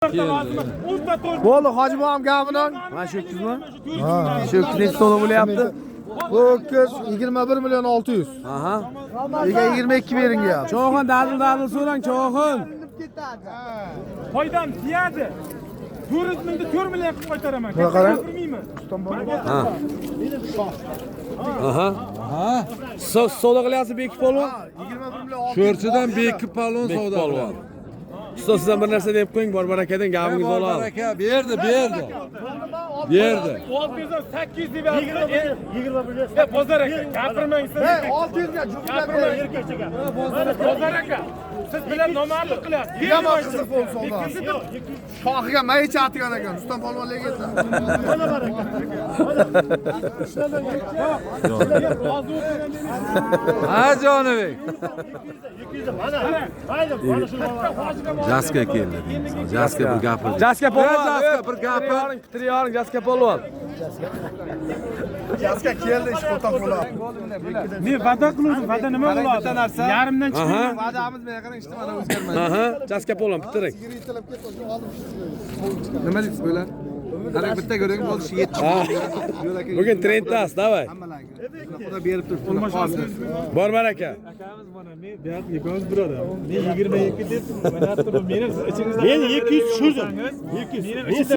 Bo'ldi, hoji bolam gapidan. Mana shu o'kkizmi? Ha, Shu o'kkiz necha so'm bo'lyapti? bu o'kkiz 21 million 600. Aha. Nega 22 bering ya? Cho'g'in dadil so'rang, cho'g'in. Foydam tiyadi. 400 mingni 4 million qilib qaytaraman. Buna qarang. Ha. Aha. Aha. Savdo qilyapsiz Bekib polvon? 21 million 600. Sho'rchidan Bekib polvon savdo polvon. qiladi. Ustoz sizdan bir narsa deb qo'ying, bor barakadan gapingizni Bor olamiz. baraka, berdi. Berdi. 800 deb aytdi. 21 bozor aka, gapirmang siz. 600 ga juda bering. Bozor aka. Siz bilan nomardlik qilyapsiz. Nima qiziq bo'lsa savdo. Shoxiga maycha atgan ekan, Rustam polvonlarga aytdi. Ha Jonibek. Jaska keldi. Jaska bir gapirdi. Jaska polvon, bir gapir. Bitirib oling, Jaska polvon. Yazga keldi ish Rustam polvon. Men va'da qildim, va'da nima bo'ladi? Yarimdan chiqmayman. Va'damiz men qarang ishni mana o'zgarmaydi. Aha, Jaska polvon bitiring. Yigitalab ketdi, oldim Nima deysiz bo'lar? Qarang bitta ko'ring bo'lsa 7. Bugun trenddasiz, davay. Xudo berib turibdi. Bor baraka. Akamiz mana men bu yoq yegamiz birodar. Men 22 deb mana turib meni ichingizda men 200 tushirdim. 200.